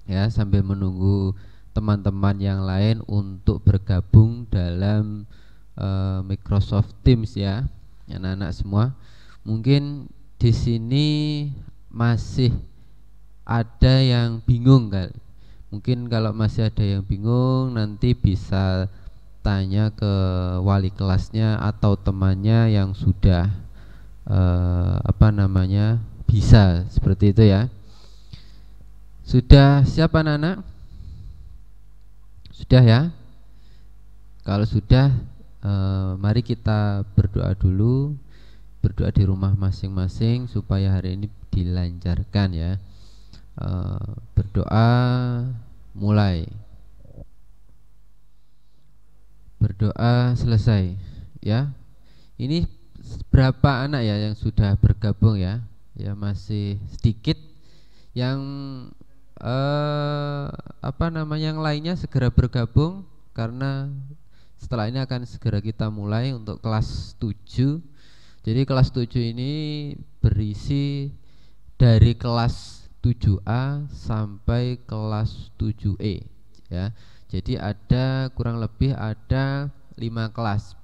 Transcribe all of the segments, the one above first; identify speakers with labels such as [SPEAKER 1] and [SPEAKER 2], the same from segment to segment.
[SPEAKER 1] ya, sambil menunggu teman-teman yang lain untuk bergabung dalam Microsoft Teams ya, anak-anak semua. Mungkin di sini masih ada yang bingung kan? Mungkin kalau masih ada yang bingung nanti bisa tanya ke wali kelasnya atau temannya yang sudah bisa seperti itu ya. Sudah siap anak-anak? Sudah ya? Kalau sudah, mari kita berdoa dulu. Berdoa di rumah masing-masing supaya hari ini dilancarkan ya. Berdoa mulai. Berdoa selesai ya. Ini berapa anak ya yang sudah bergabung ya? Ya masih sedikit. Yang yang lainnya segera bergabung karena setelah ini akan segera kita mulai untuk kelas 7. Jadi kelas 7 ini berisi dari kelas 7A sampai kelas 7E ya. Jadi ada kurang lebih ada 5 kelas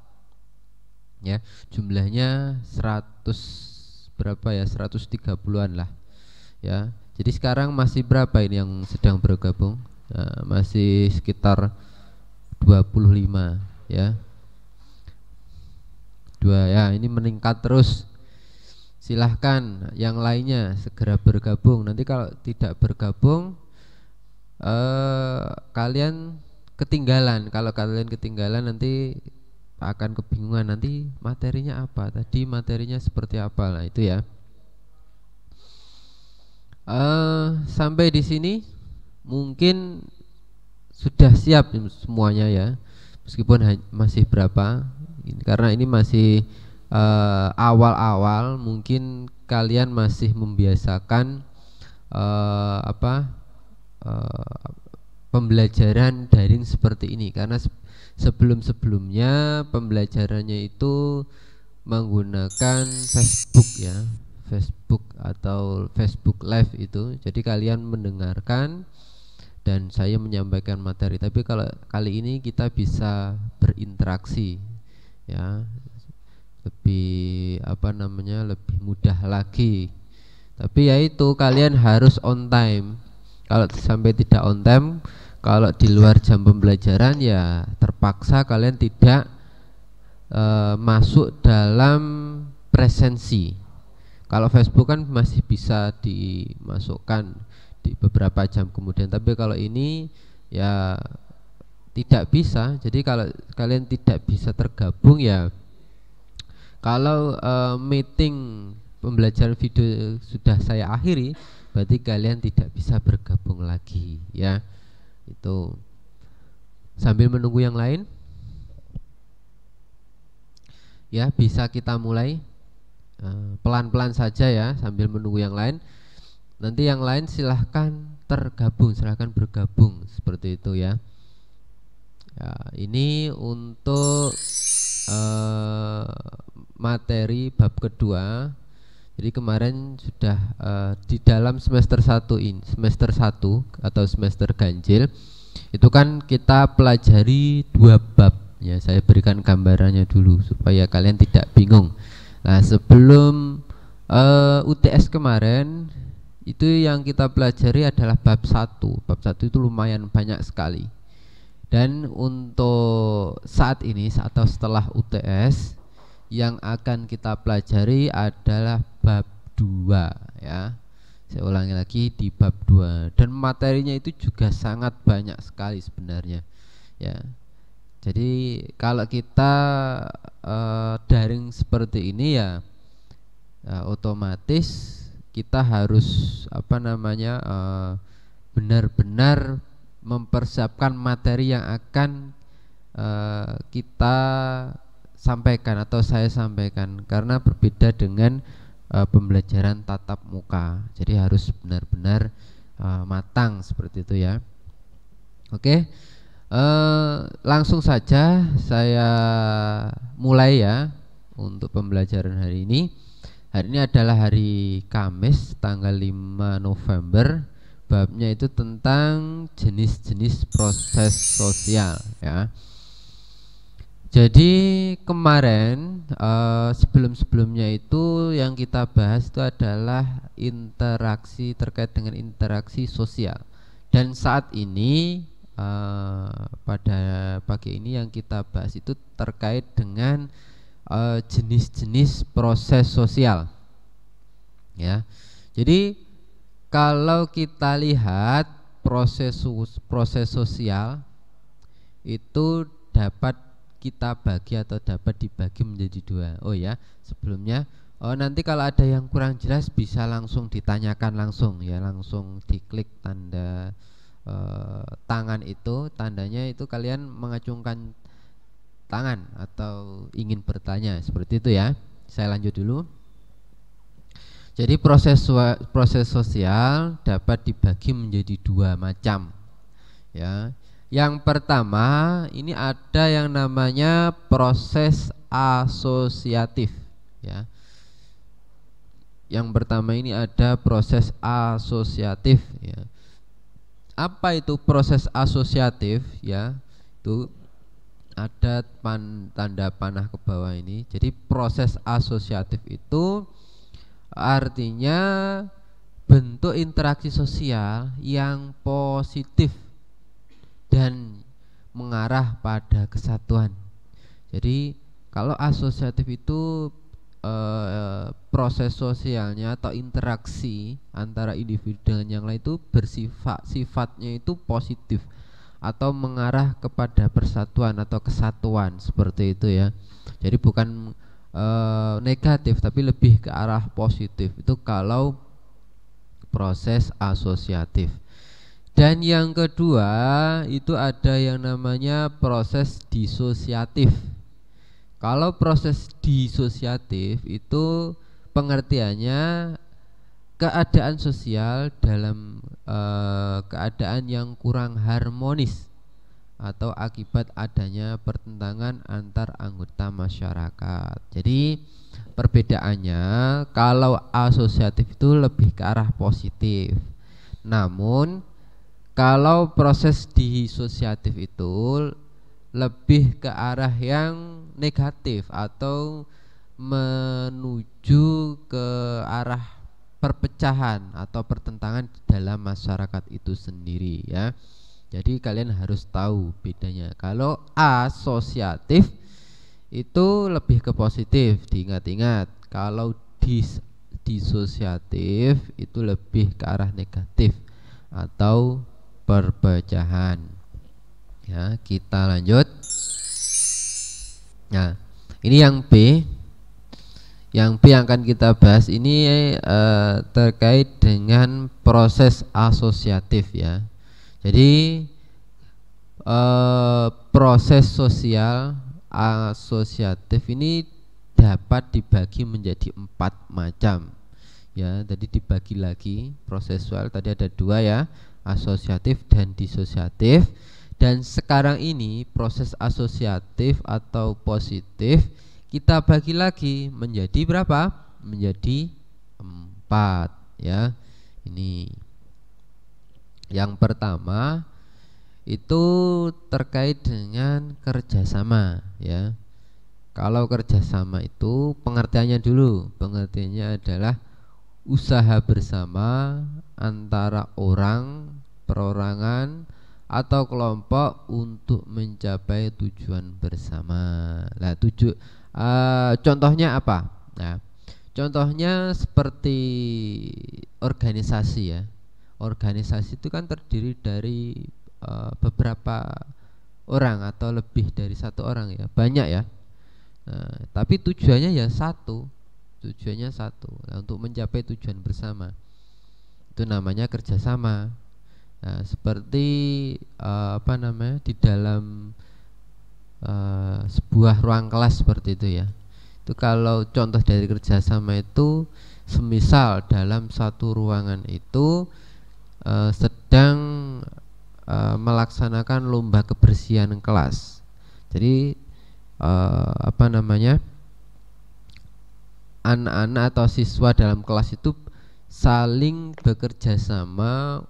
[SPEAKER 1] ya. Jumlahnya 100 berapa ya? 130-an lah ya. Jadi sekarang masih berapa ini yang sedang bergabung? Masih sekitar 25 ya. Ya, ini meningkat terus. Silahkan yang lainnya segera bergabung. Nanti kalau tidak bergabung kalian ketinggalan. Kalau kalian ketinggalan nanti akan kebingungan, nanti materinya apa, tadi materinya seperti apa. Nah itu ya. Sampai di sini mungkin sudah siap semuanya ya, meskipun masih berapa karena ini masih awal-awal. Mungkin kalian masih membiasakan pembelajaran daring seperti ini, karena sebelum-sebelumnya pembelajarannya itu menggunakan Facebook ya, Facebook atau Facebook Live itu. Jadi kalian mendengarkan dan saya menyampaikan materi, tapi kalau kali ini kita bisa berinteraksi ya, lebih lebih mudah lagi. Tapi ya itu, kalian harus on time. Kalau sampai tidak on time, kalau di luar jam pembelajaran ya terpaksa kalian tidak masuk dalam presensi. Kalau Facebook kan masih bisa dimasukkan di beberapa jam kemudian, tapi kalau ini ya tidak bisa. Jadi kalau kalian tidak bisa tergabung ya, kalau meeting pembelajaran video sudah saya akhiri, berarti kalian tidak bisa bergabung lagi ya. Itu sambil menunggu yang lain ya, bisa kita mulai pelan-pelan saja ya, sambil menunggu yang lain. Nanti yang lain silahkan tergabung, silahkan bergabung seperti itu ya. Ya, ini untuk materi bab kedua. Jadi kemarin sudah di dalam semester 1 ini, semester 1 atau semester ganjil, itu kan kita pelajari 2 bab ya. Saya berikan gambarannya dulu supaya kalian tidak bingung. Nah, sebelum UTS kemarin itu yang kita pelajari adalah bab 1. Bab 1 itu lumayan banyak sekali. Dan untuk saat ini atau setelah UTS, yang akan kita pelajari adalah bab 2 ya. Saya ulangi lagi, di bab 2, dan materinya itu juga sangat banyak sekali sebenarnya ya. Jadi kalau kita daring seperti ini ya, otomatis kita harus benar-benar mempersiapkan materi yang akan kita sampaikan atau saya sampaikan, karena berbeda dengan pembelajaran tatap muka. Jadi harus benar-benar matang seperti itu ya. Oke, langsung saja saya mulai ya untuk pembelajaran hari ini. Hari ini adalah hari Kamis tanggal 5 November babnya itu tentang jenis-jenis proses sosial ya. Jadi kemarin sebelum-sebelumnya itu yang kita bahas itu adalah interaksi, terkait dengan interaksi sosial. Dan saat ini pada pagi ini yang kita bahas itu terkait dengan jenis-jenis proses sosial ya. Jadi kalau kita lihat proses sosial itu dapat kita bagi atau dapat dibagi menjadi dua. Oh ya, sebelumnya nanti kalau ada yang kurang jelas bisa langsung ditanyakan langsung ya, langsung diklik tanda tangan itu, tandanya itu kalian mengacungkan tangan atau ingin bertanya seperti itu ya. Saya lanjut dulu. Jadi proses sosial dapat dibagi menjadi dua macam ya. Yang pertama ini ada yang namanya proses asosiatif ya. Yang pertama ini ada proses asosiatif ya. Apa itu proses asosiatif ya? Itu ada tanda panah ke bawah ini. Jadi proses asosiatif itu artinya bentuk interaksi sosial yang positif dan mengarah pada kesatuan. Jadi kalau asosiatif itu proses sosialnya atau interaksi antara individu dengan yang lain itu sifatnya itu positif atau mengarah kepada persatuan atau kesatuan seperti itu ya. Jadi bukan negatif tapi lebih ke arah positif. Itu kalau proses asosiatif. Dan yang kedua itu ada yang namanya proses disosiatif. Kalau proses disosiatif itu pengertiannya keadaan sosial dalam keadaan yang kurang harmonis atau akibat adanya pertentangan antar anggota masyarakat. Jadi perbedaannya kalau asosiatif itu lebih ke arah positif. Namun kalau proses disosiatif itu lebih ke arah yang negatif atau menuju ke arah perpecahan atau pertentangan dalam masyarakat itu sendiri ya. Jadi kalian harus tahu bedanya. Kalau asosiatif itu lebih ke positif, diingat-ingat. Kalau disosiatif itu lebih ke arah negatif atau perpecahan. Ya, kita lanjut. Nah, ini yang B. Yang B yang akan kita bahas ini terkait dengan proses asosiatif ya. Jadi proses sosial asosiatif ini dapat dibagi menjadi 4 macam ya. Tadi dibagi lagi proses sosial tadi ada 2 ya, asosiatif dan disosiatif. Dan sekarang ini proses asosiatif atau positif kita bagi lagi menjadi berapa? Menjadi 4 ya. Ini yang pertama itu terkait dengan kerjasama ya. Kalau kerjasama itu pengertiannya dulu, pengertiannya adalah usaha bersama antara orang, perorangan atau kelompok untuk mencapai tujuan bersama. Nah, contohnya apa? Nah, contohnya seperti organisasi ya. Organisasi itu kan terdiri dari beberapa orang atau lebih dari 1 orang ya, banyak ya. Nah, tapi tujuannya ya satu, tujuannya satu, untuk mencapai tujuan bersama. Itu namanya kerjasama. Nah, seperti di dalam sebuah ruang kelas seperti itu ya. Itu kalau contoh dari kerjasama itu semisal dalam satu ruangan itu sedang melaksanakan lomba kebersihan kelas. Jadi anak-anak atau siswa dalam kelas itu saling bekerja sama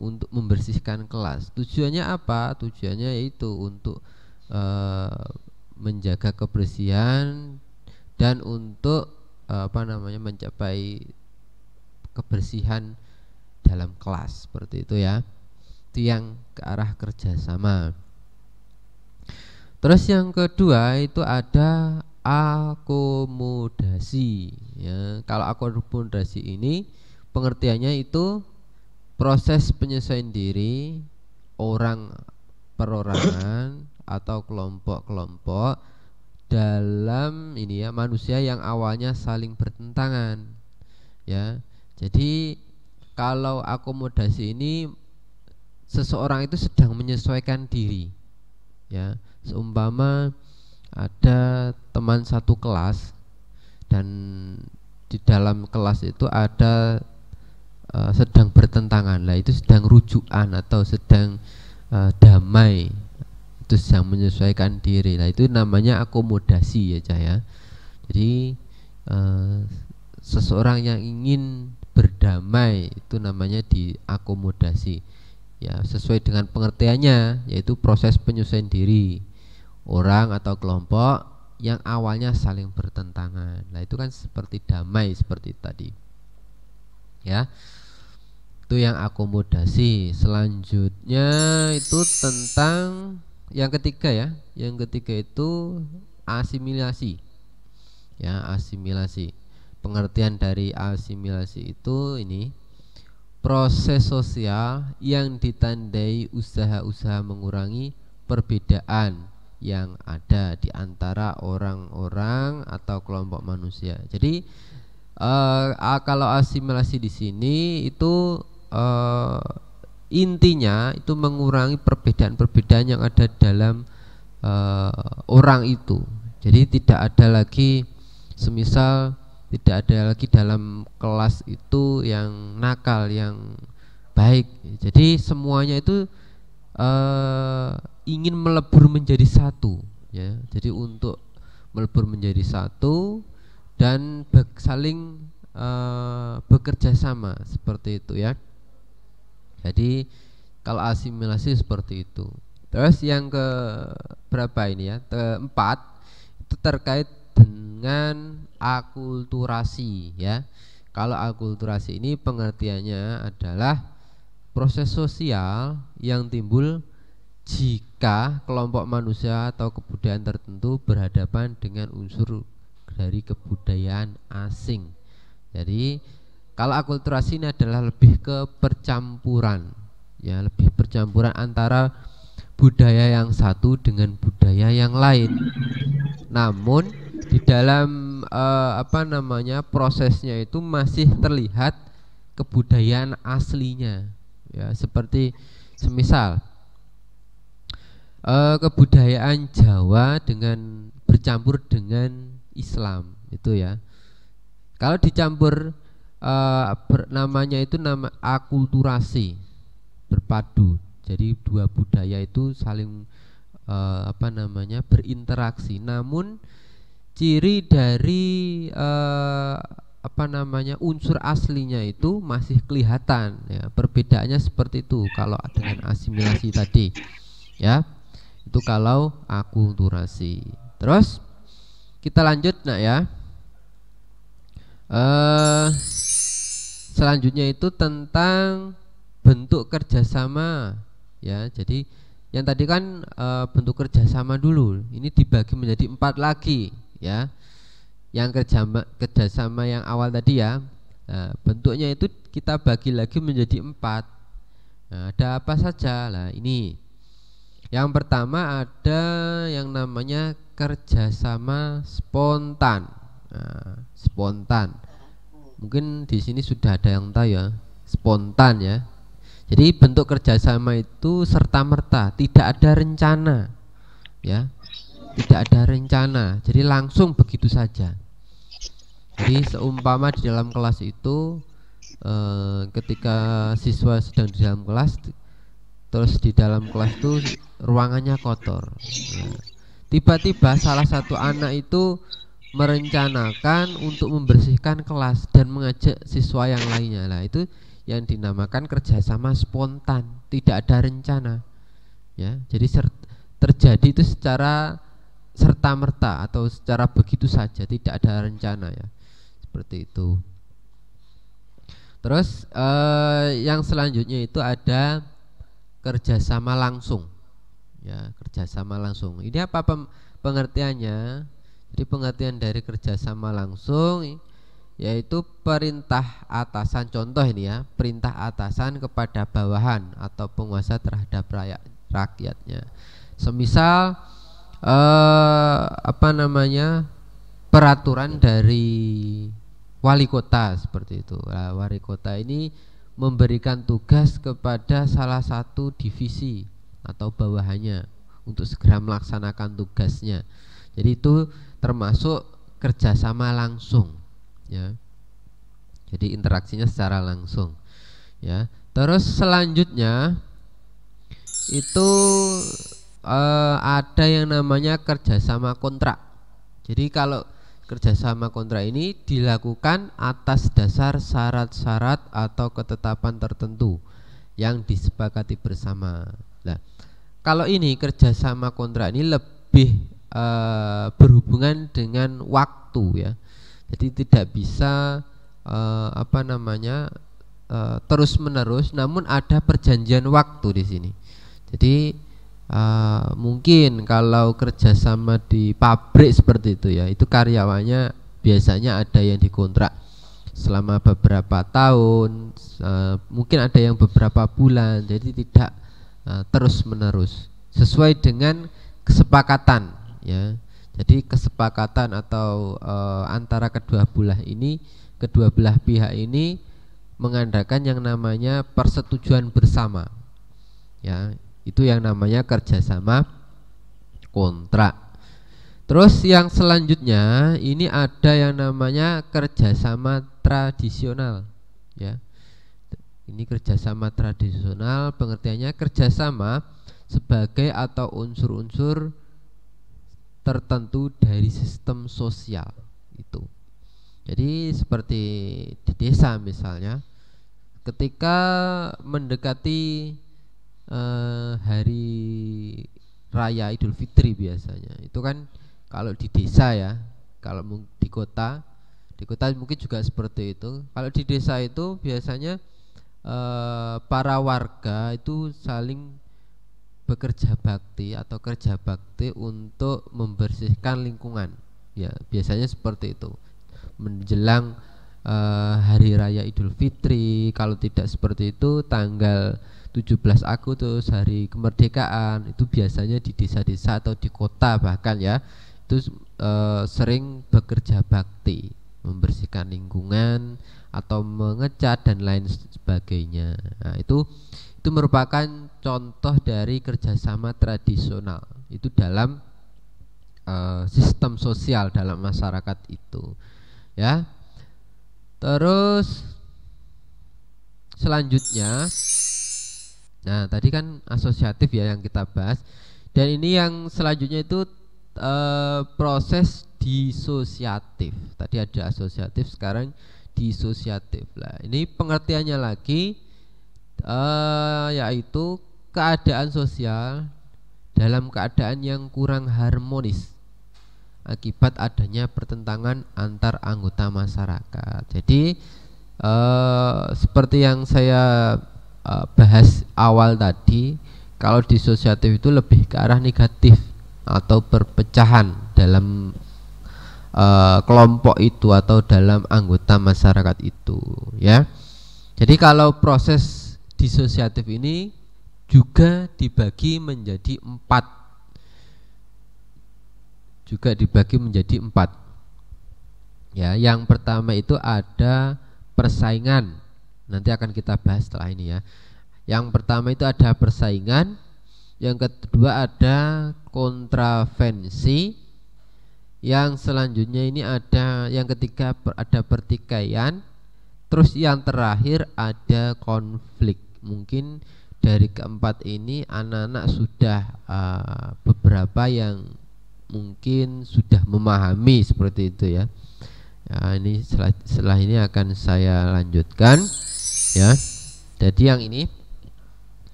[SPEAKER 1] untuk membersihkan kelas. Tujuannya apa? Tujuannya yaitu untuk menjaga kebersihan dan untuk mencapai kebersihan dalam kelas, seperti itu ya. Itu yang ke arah kerjasama. Terus yang kedua itu ada akomodasi ya. Kalau akomodasi ini pengertiannya itu proses penyesuaian diri orang perorangan atau kelompok-kelompok dalam ini ya, manusia yang awalnya saling bertentangan ya. Jadi kalau akomodasi ini seseorang itu sedang menyesuaikan diri ya. Seumpama ada teman satu kelas dan di dalam kelas itu ada sedang bertentangan, lah itu sedang rujukan atau sedang damai, itu sedang menyesuaikan diri, lah itu namanya akomodasi ya Cahaya. Jadi seseorang yang ingin berdamai itu namanya diakomodasi ya, sesuai dengan pengertiannya, yaitu proses penyesuaian diri orang atau kelompok yang awalnya saling bertentangan. Nah itu kan seperti damai seperti tadi ya, itu yang akomodasi. Selanjutnya itu tentang yang ketiga ya, yang ketiga itu asimilasi ya. Asimilasi, pengertian dari asimilasi itu ini proses sosial yang ditandai usaha-usaha mengurangi perbedaan yang ada di antara orang-orang atau kelompok manusia. Jadi kalau asimilasi di sini itu intinya itu mengurangi perbedaan-perbedaan yang ada dalam orang itu. Jadi tidak ada lagi, semisal tidak ada lagi dalam kelas itu yang nakal, yang baik. Jadi semuanya itu ingin melebur menjadi satu ya. Jadi untuk melebur menjadi satu dan saling bekerja sama, seperti itu ya. Jadi kalau asimilasi seperti itu. Terus yang ke berapa ini ya, keempat, itu terkait dengan akulturasi ya. Kalau akulturasi ini pengertiannya adalah proses sosial yang timbul jika kelompok manusia atau kebudayaan tertentu berhadapan dengan unsur dari kebudayaan asing. Jadi kalau akulturasi ini adalah lebih ke percampuran ya, lebih percampuran antara budaya yang satu dengan budaya yang lain. Namun di dalam prosesnya itu masih terlihat kebudayaan aslinya ya, seperti semisal kebudayaan Jawa dengan bercampur dengan Islam itu ya. Kalau dicampur namanya itu nama akulturasi, berpadu. Jadi dua budaya itu saling berinteraksi. Namun ciri dari unsur aslinya itu masih kelihatan ya. Perbedaannya seperti itu kalau dengan asimilasi tadi ya. Itu kalau akulturasi. Terus kita lanjut nak ya. Selanjutnya itu tentang bentuk kerjasama ya. Jadi yang tadi kan bentuk kerjasama dulu, ini dibagi menjadi 4 lagi ya. Yang kerjasama yang awal tadi ya, nah, bentuknya itu kita bagi lagi menjadi 4. Nah, ada apa saja lah ini. Yang pertama ada yang namanya kerjasama spontan. Nah, spontan. Mungkin di sini sudah ada yang tahu ya, spontan ya. Jadi bentuk kerjasama itu serta-merta, tidak ada rencana, ya, tidak ada rencana. Jadi langsung begitu saja. Jadi seumpama di dalam kelas itu, ketika siswa sedang di dalam kelas, terus di dalam kelas itu ruangannya kotor. Tiba-tiba salah satu anak itu merencanakan untuk membersihkan kelas dan mengajak siswa yang lainnya. Lah itu yang dinamakan kerjasama spontan, tidak ada rencana. Ya, jadi terjadi itu secara serta-merta atau secara begitu saja, tidak ada rencana ya, seperti itu. Terus yang selanjutnya itu ada kerjasama langsung. Ya, kerjasama langsung. Ini apa pengertiannya? Jadi pengertian dari kerjasama langsung yaitu perintah atasan, contoh ini ya, perintah atasan kepada bawahan atau penguasa terhadap rakyatnya. Semisal peraturan dari wali kota seperti itu. Nah, wali kota ini memberikan tugas kepada salah satu divisi atau bawahannya untuk segera melaksanakan tugasnya. Jadi itu termasuk kerjasama langsung. Ya, jadi interaksinya secara langsung. Ya, terus selanjutnya itu ada yang namanya kerjasama kontrak. Jadi kalau kerjasama kontrak ini dilakukan atas dasar syarat-syarat atau ketetapan tertentu yang disepakati bersama. Nah, kalau ini kerjasama kontrak ini lebih berhubungan dengan waktu ya. Jadi tidak bisa terus menerus, namun ada perjanjian waktu di sini. Jadi mungkin kalau kerjasama di pabrik seperti itu ya, itu karyawannya biasanya ada yang dikontrak selama beberapa tahun, mungkin ada yang beberapa bulan. Jadi tidak terus menerus, sesuai dengan kesepakatan ya. Jadi kesepakatan atau antara kedua belah pihak ini mengadakan yang namanya persetujuan bersama. Ya, itu yang namanya kerjasama kontrak. Terus yang selanjutnya ini ada yang namanya kerjasama tradisional. Ya, ini kerjasama tradisional pengertiannya kerjasama sebagai atau unsur-unsur tertentu dari sistem sosial itu. Jadi seperti di desa misalnya, ketika mendekati hari raya Idul Fitri biasanya, itu kan kalau di desa ya, kalau di kota mungkin juga seperti itu. Kalau di desa itu biasanya para warga itu saling bekerja bakti atau kerja bakti untuk membersihkan lingkungan. Ya, biasanya seperti itu. Menjelang hari raya Idul Fitri, kalau tidak seperti itu tanggal 17 Agustus hari kemerdekaan, itu biasanya di desa-desa atau di kota bahkan ya, itu sering bekerja bakti, membersihkan lingkungan atau mengecat dan lain sebagainya. Nah, itu merupakan contoh dari kerjasama tradisional itu dalam sistem sosial dalam masyarakat itu ya. Terus selanjutnya, nah tadi kan asosiatif ya yang kita bahas, dan ini yang selanjutnya itu proses disosiatif. Tadi ada asosiatif, sekarang disosiatif. Lah ini pengertiannya lagi yaitu keadaan sosial dalam keadaan yang kurang harmonis akibat adanya pertentangan antar anggota masyarakat. Jadi seperti yang saya bahas awal tadi, kalau disosiatif itu lebih ke arah negatif atau perpecahan dalam kelompok itu atau dalam anggota masyarakat itu ya. Jadi kalau proses disosiatif ini juga dibagi menjadi empat. Ya, yang pertama itu ada persaingan. Nanti akan kita bahas setelah ini ya. Yang pertama itu ada persaingan, yang kedua ada kontravensi, yang selanjutnya ini ada, yang ketiga ada pertikaian, terus yang terakhir ada konflik. Mungkin dari keempat ini anak-anak sudah beberapa yang mungkin sudah memahami seperti itu ya. Ya, ini setelah ini akan saya lanjutkan ya. Jadi yang ini,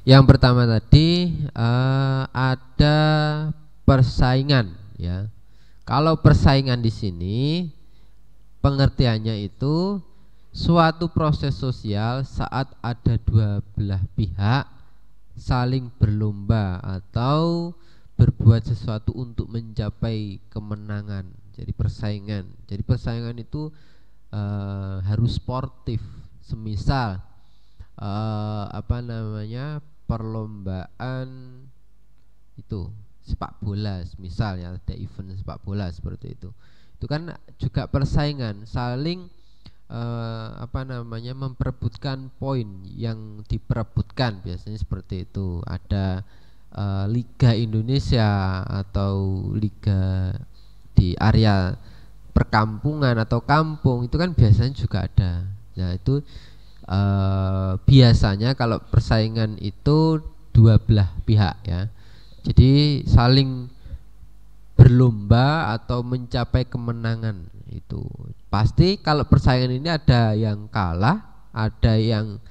[SPEAKER 1] yang pertama tadi ada persaingan ya. Kalau persaingan di sini pengertiannya itu suatu proses sosial saat ada dua belah pihak saling berlomba atau berbuat sesuatu untuk mencapai kemenangan. Jadi persaingan. Jadi persaingan itu harus sportif. Semisal perlombaan itu sepak bola, misalnya ada event sepak bola seperti itu kan juga persaingan, saling memperebutkan poin yang diperebutkan, biasanya seperti itu. Ada Liga Indonesia atau liga di area perkampungan atau kampung, itu kan biasanya juga ada. Nah itu biasanya kalau persaingan itu dua belah pihak ya. Jadi saling berlomba atau mencapai kemenangan itu. Pasti kalau persaingan ini ada yang kalah, ada yang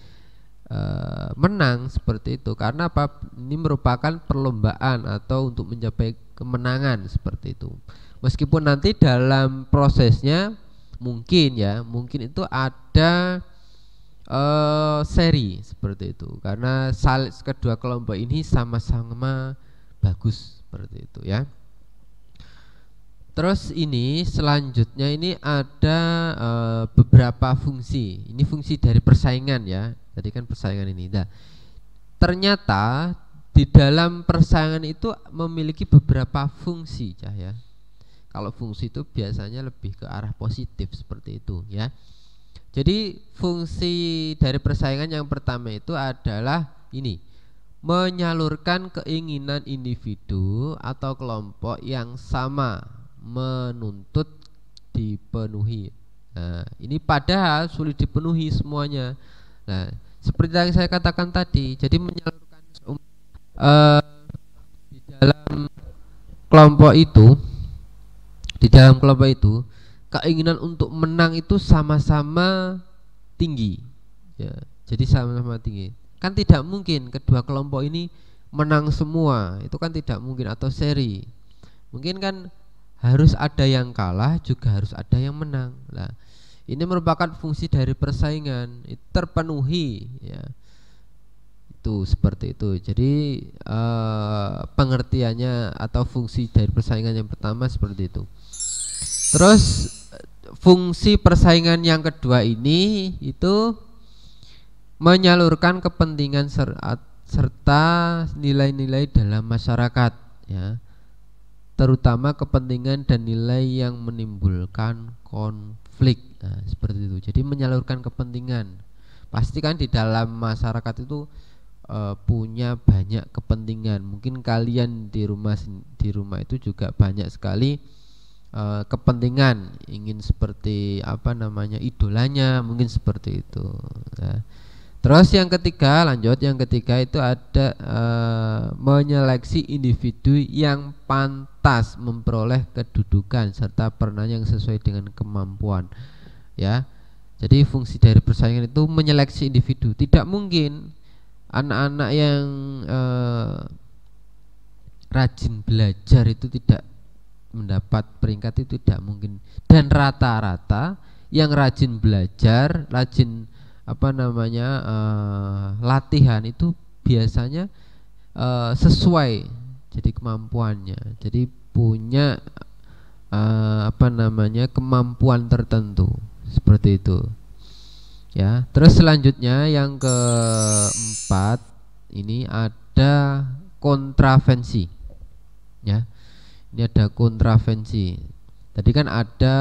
[SPEAKER 1] menang seperti itu. Karena apa? Ini merupakan perlombaan atau untuk mencapai kemenangan seperti itu. Meskipun nanti dalam prosesnya mungkin itu ada seri seperti itu, karena kedua kelompok ini sama-sama bagus seperti itu ya. Terus ini selanjutnya ini ada beberapa fungsi. Ini fungsi dari persaingan ya. Tadi kan persaingan ini. Nah, ternyata di dalam persaingan itu memiliki beberapa fungsi ya. Kalau fungsi itu biasanya lebih ke arah positif seperti itu ya. Jadi fungsi dari persaingan yang pertama itu adalah ini, menyalurkan keinginan individu atau kelompok yang sama menuntut dipenuhi. Nah, ini padahal sulit dipenuhi semuanya. Nah, seperti yang saya katakan tadi, jadi menyalurkan di dalam kelompok itu, keinginan untuk menang itu sama-sama tinggi ya. Jadi sama-sama tinggi. Kan tidak mungkin kedua kelompok ini menang semua, itu kan tidak mungkin, atau seri. Mungkin kan harus ada yang kalah, juga harus ada yang menang. Nah, ini merupakan fungsi dari persaingan, itu terpenuhi ya. Itu seperti itu. Jadi pengertiannya atau fungsi dari persaingan yang pertama seperti itu. Terus fungsi persaingan yang kedua ini itu menyalurkan kepentingan serta nilai-nilai dalam masyarakat ya, terutama kepentingan dan nilai yang menimbulkan konflik. Nah, seperti itu. Jadi menyalurkan kepentingan. Pasti kan di dalam masyarakat itu punya banyak kepentingan. Mungkin kalian di rumah itu juga banyak sekali kepentingan, ingin seperti idolanya, mungkin seperti itu ya. Terus yang ketiga itu ada menyeleksi individu yang pantas memperoleh kedudukan serta peran yang sesuai dengan kemampuan ya. Jadi fungsi dari persaingan itu menyeleksi individu. Tidak mungkin anak-anak yang rajin belajar itu tidak mendapat peringkat, itu tidak mungkin. Dan rata-rata yang rajin belajar, rajin latihan itu biasanya sesuai jadi kemampuannya. Jadi punya kemampuan tertentu seperti itu ya. Terus selanjutnya yang keempat ini ada kontravensi ya. Ini ada kontravensi. Tadi kan ada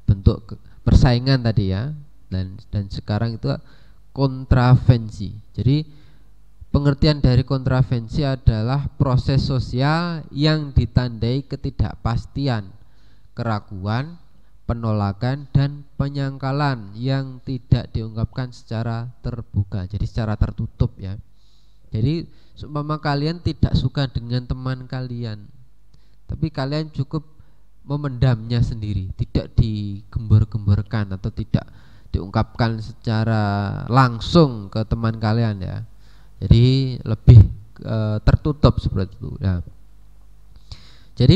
[SPEAKER 1] bentuk persaingan tadi ya, dan sekarang itu kontravensi. Jadi pengertian dari kontravensi adalah proses sosial yang ditandai ketidakpastian, keraguan, penolakan, dan penyangkalan yang tidak diungkapkan secara terbuka. Jadi secara tertutup ya. Jadi seumpama kalian tidak suka dengan teman kalian, tapi kalian cukup memendamnya sendiri, tidak digembar-gemborkan atau tidak diungkapkan secara langsung ke teman kalian ya. Jadi lebih tertutup seperti itu ya. Jadi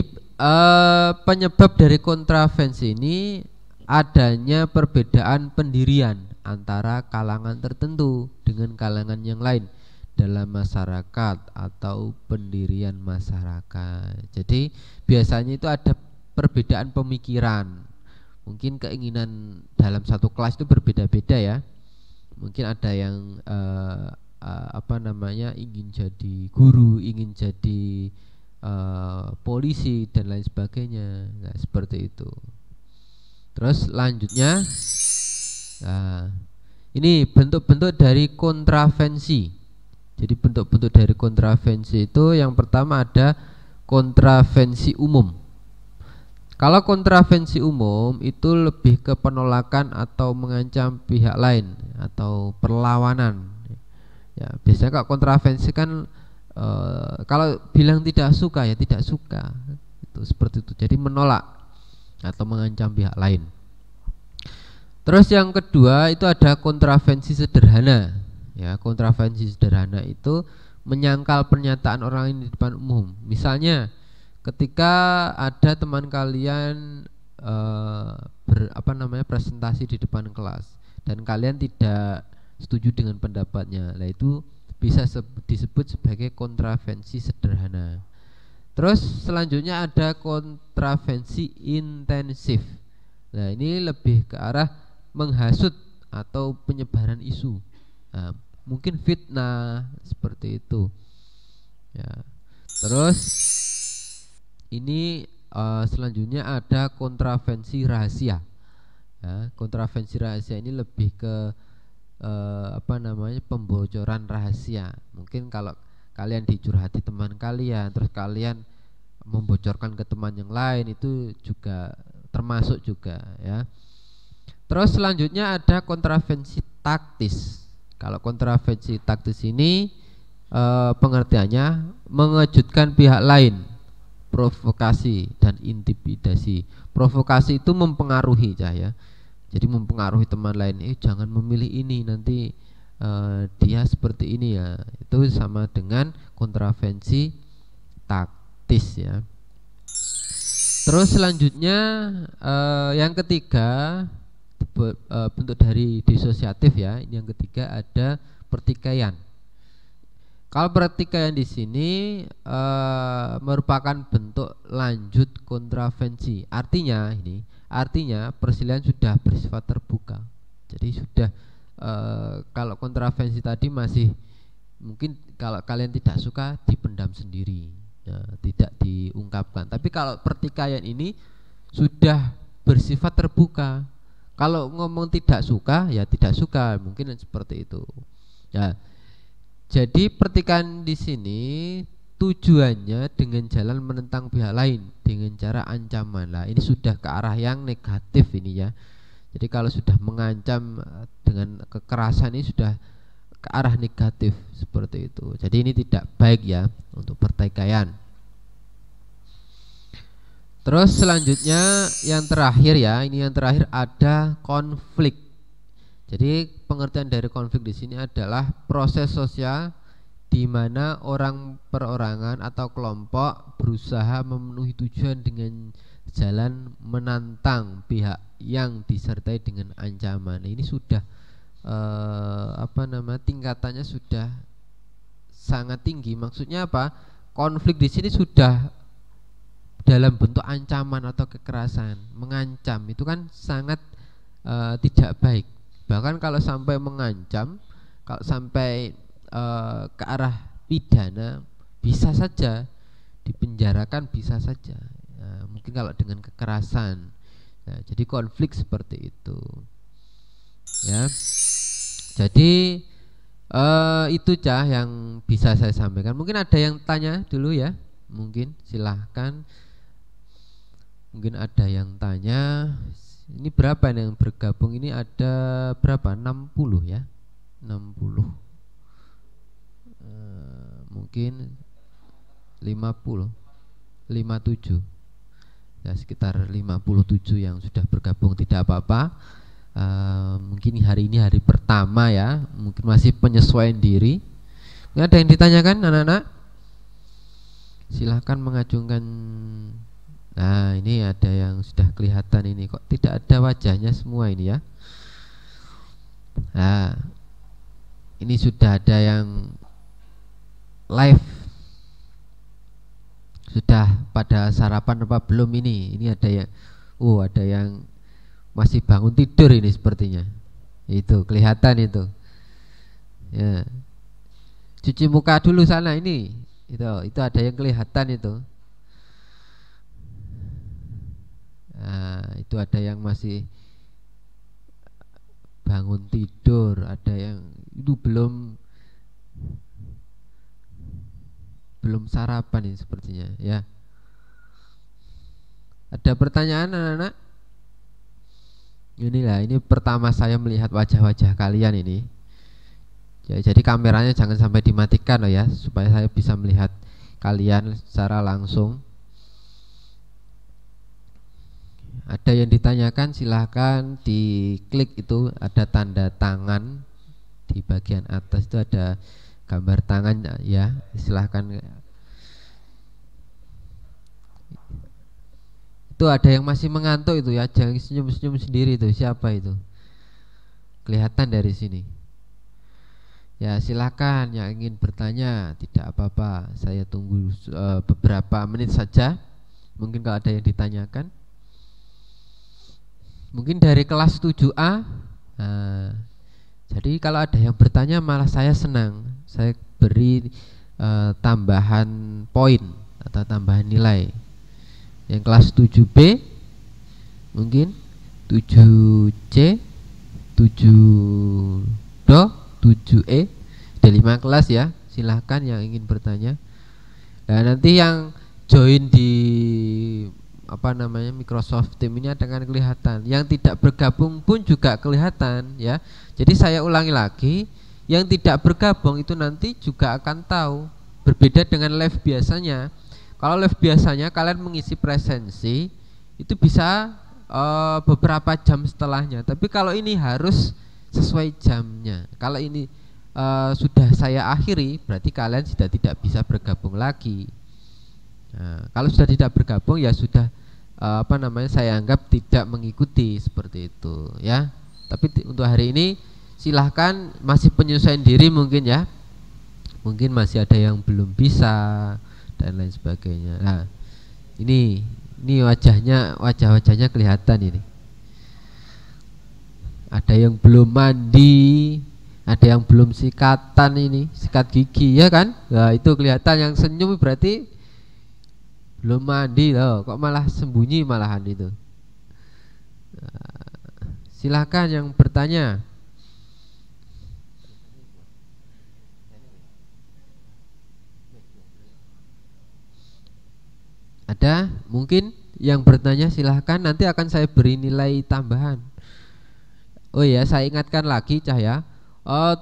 [SPEAKER 1] penyebab dari kontravensi ini adanya perbedaan pendirian antara kalangan tertentu dengan kalangan yang lain dalam masyarakat atau pendirian masyarakat. Jadi biasanya itu ada perbedaan pemikiran. Mungkin keinginan dalam satu kelas itu berbeda-beda ya. Mungkin ada yang ingin jadi guru, ingin jadi polisi dan lain sebagainya. Nah, seperti itu. Terus lanjutnya, nah, ini bentuk-bentuk dari kontravensi. Jadi bentuk-bentuk dari kontravensi itu yang pertama ada kontravensi umum. Kalau kontravensi umum itu lebih ke penolakan atau mengancam pihak lain atau perlawanan. Ya, biasanya kalau kontravensi kan kalau bilang tidak suka ya tidak suka. Itu seperti itu. Jadi menolak atau mengancam pihak lain. Terus yang kedua itu ada kontravensi sederhana. Ya, kontravensi sederhana itu menyangkal pernyataan orang lain di depan umum. Misalnya ketika ada teman kalian presentasi di depan kelas dan kalian tidak setuju dengan pendapatnya, nah itu bisa disebut sebagai kontravensi sederhana. Terus selanjutnya ada kontravensi intensif. Nah, ini lebih ke arah menghasut atau penyebaran isu. Nah, mungkin fitnah seperti itu. Ya. Terus ini selanjutnya ada kontravensi rahasia. Ya, kontravensi rahasia ini lebih ke pembocoran rahasia. Mungkin kalau kalian dicurhati teman kalian, terus kalian membocorkan ke teman yang lain, itu juga termasuk juga ya. Terus selanjutnya ada kontravensi taktis. Kalau kontravensi taktis ini pengertiannya mengejutkan pihak lain, provokasi dan intimidasi. Provokasi itu mempengaruhi ya. Jadi mempengaruhi teman lain, jangan memilih ini, nanti dia seperti ini ya. Itu sama dengan kontravensi taktis ya. Terus selanjutnya yang ketiga bentuk dari disosiatif ya. Yang ketiga ada pertikaian. Kalau pertikaian di sini merupakan bentuk lanjut kontravensi. Artinya perselisihan sudah bersifat terbuka. Jadi sudah kalau kontravensi tadi masih mungkin kalau kalian tidak suka dipendam sendiri, ya, tidak diungkapkan. Tapi kalau pertikaian ini sudah bersifat terbuka. Kalau ngomong tidak suka ya tidak suka, mungkin seperti itu. Ya. Jadi pertikaian di sini tujuannya dengan jalan menentang pihak lain dengan cara ancaman. Lah ini sudah ke arah yang negatif ini ya. Jadi kalau sudah mengancam dengan kekerasan ini sudah ke arah negatif seperti itu. Jadi ini tidak baik ya untuk pertikaian. Terus selanjutnya yang terakhir ya, ini yang terakhir ada konflik. Jadi pengertian dari konflik di sini adalah proses sosial di mana orang perorangan atau kelompok berusaha memenuhi tujuan dengan jalan menantang pihak yang disertai dengan ancaman. Nah, ini sudah tingkatannya sudah sangat tinggi. Maksudnya apa? Konflik di sini sudah dalam bentuk ancaman atau kekerasan, mengancam. Itu kan sangat tidak baik. Bahkan kalau sampai mengancam, kalau sampai ke arah pidana, bisa saja dipenjarakan, bisa saja mungkin kalau dengan kekerasan. Nah, jadi konflik seperti itu ya. Jadi itu Cah yang bisa saya sampaikan. Mungkin ada yang tanya dulu ya, mungkin silahkan. Mungkin ada yang tanya. Ini berapa yang bergabung ini, ada berapa? 60 ya, 60. Mungkin 50, 57 ya, sekitar 57 yang sudah bergabung. Tidak apa-apa, Mungkin hari ini hari pertama ya, mungkin masih penyesuaian diri. Nggak ada yang ditanyakan anak-anak? Silahkan mengajukan. Nah, ini ada yang sudah kelihatan ini, kok tidak ada wajahnya semua ini ya. Nah, ini sudah ada yang live. Sudah pada sarapan apa belum ini? Ini ada yang ada yang masih bangun tidur ini sepertinya. Itu kelihatan itu. Ya. Cuci muka dulu sana ini. Itu ada yang kelihatan itu. Nah, itu ada yang masih bangun tidur, ada yang itu belum sarapan ini sepertinya ya. Ada pertanyaan anak-anak? Inilah, ini pertama saya melihat wajah-wajah kalian ini. Ya, jadi kameranya jangan sampai dimatikan loh ya, supaya saya bisa melihat kalian secara langsung. Ada yang ditanyakan silahkan diklik, itu ada tanda tangan di bagian atas, itu ada gambar tangan ya, silahkan. Itu ada yang masih mengantuk itu ya, jangan senyum-senyum sendiri itu, siapa itu? Kelihatan dari sini. Ya silahkan yang ingin bertanya, tidak apa-apa, saya tunggu beberapa menit saja. Mungkin kalau ada yang ditanyakan. Mungkin dari kelas 7A. Jadi kalau ada yang bertanya malah saya senang. Saya beri tambahan poin atau tambahan nilai. Yang kelas 7B mungkin 7C, 7Do, 7E. Ada 5 kelas ya. Silahkan yang ingin bertanya. Nah, nanti yang join di Microsoft Teams ini akan kelihatan. Yang tidak bergabung pun juga kelihatan ya. Jadi saya ulangi lagi, yang tidak bergabung itu nanti juga akan tahu. Berbeda dengan live biasanya. Kalau live biasanya kalian mengisi presensi itu bisa beberapa jam setelahnya. Tapi kalau ini harus sesuai jamnya. Kalau ini sudah saya akhiri, berarti kalian sudah tidak bisa bergabung lagi. Nah, kalau sudah tidak bergabung ya sudah saya anggap tidak mengikuti, seperti itu ya. Tapi untuk hari ini silahkan, masih penyesuaian diri mungkin ya. Mungkin masih ada yang belum bisa dan lain sebagainya. Nah, ini wajah-wajahnya kelihatan ini. Ada yang belum mandi, ada yang belum sikatan ini, sikat gigi ya kan? Nah, itu kelihatan yang senyum berarti belum mandi loh, kok malah sembunyi malahan itu. Silahkan yang bertanya. Ada mungkin yang bertanya, silahkan, nanti akan saya beri nilai tambahan. Oh ya, saya ingatkan lagi Cahya,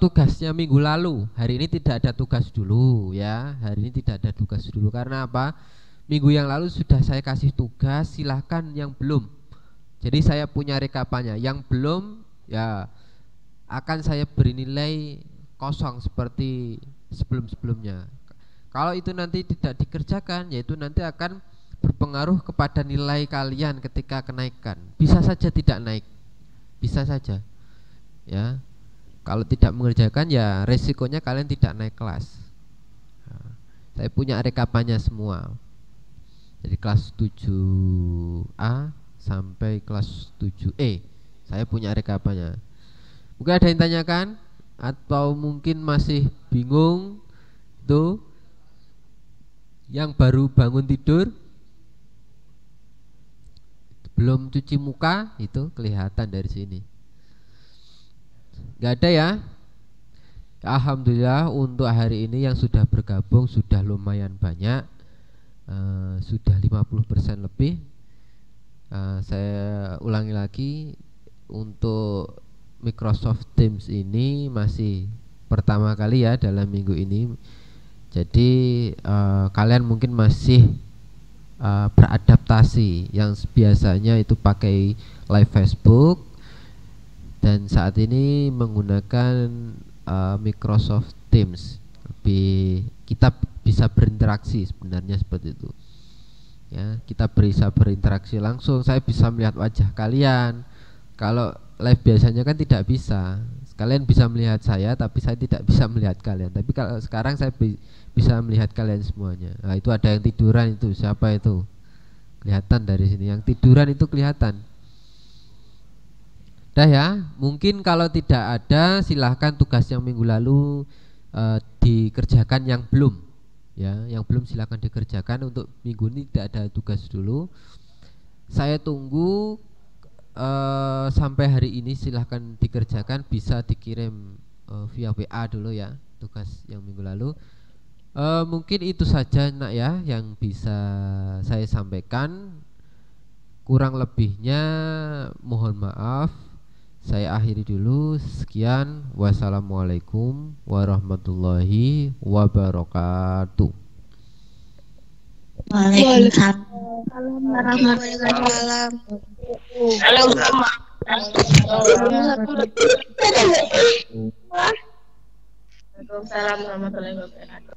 [SPEAKER 1] tugasnya minggu lalu, hari ini tidak ada tugas dulu ya. Hari ini tidak ada tugas dulu karena apa? Minggu yang lalu sudah saya kasih tugas, silahkan yang belum. Jadi saya punya rekapannya. Yang belum ya akan saya beri nilai kosong seperti sebelum-sebelumnya. Kalau itu nanti tidak dikerjakan, yaitu nanti akan berpengaruh kepada nilai kalian ketika kenaikan. Bisa saja tidak naik, bisa saja ya. Kalau tidak mengerjakan ya resikonya kalian tidak naik kelas. Nah, saya punya rekapannya semua. Jadi kelas 7A sampai kelas 7E saya punya rekapannya. Mungkin ada yang tanyakan atau mungkin masih bingung tuh, yang baru bangun tidur belum cuci muka, itu kelihatan dari sini. Gak ada ya? Alhamdulillah untuk hari ini yang sudah bergabung sudah lumayan banyak. Sudah 50% lebih. Saya ulangi lagi, untuk Microsoft Teams ini masih pertama kali ya dalam minggu ini. Jadi kalian mungkin masih beradaptasi. Yang biasanya itu pakai live Facebook, dan saat ini menggunakan Microsoft Teams. Lebih kita bisa berinteraksi sebenarnya seperti itu. Ya, kita bisa berinteraksi langsung. Saya bisa melihat wajah kalian. Kalau live biasanya kan tidak bisa. Kalian bisa melihat saya, tapi saya tidak bisa melihat kalian. Tapi kalau sekarang saya bisa melihat kalian semuanya. Nah, itu ada yang tiduran itu. Siapa itu? Kelihatan dari sini. Yang tiduran itu kelihatan. Dah ya, mungkin kalau tidak ada silahkan tugas yang minggu lalu dikerjakan yang belum, ya, yang belum silahkan dikerjakan. Untuk minggu ini tidak ada tugas dulu. Saya tunggu sampai hari ini silahkan dikerjakan, bisa dikirim via WA dulu ya tugas yang minggu lalu. Mungkin itu saja nak ya yang bisa saya sampaikan. Kurang lebihnya mohon maaf. Saya akhiri dulu. Sekian. Wassalamualaikum warahmatullahi wabarakatuh.
[SPEAKER 2] Waalaikumsalam warahmatullahi wabarakatuh.
[SPEAKER 3] Waalaikumsalam warahmatullahi wabarakatuh.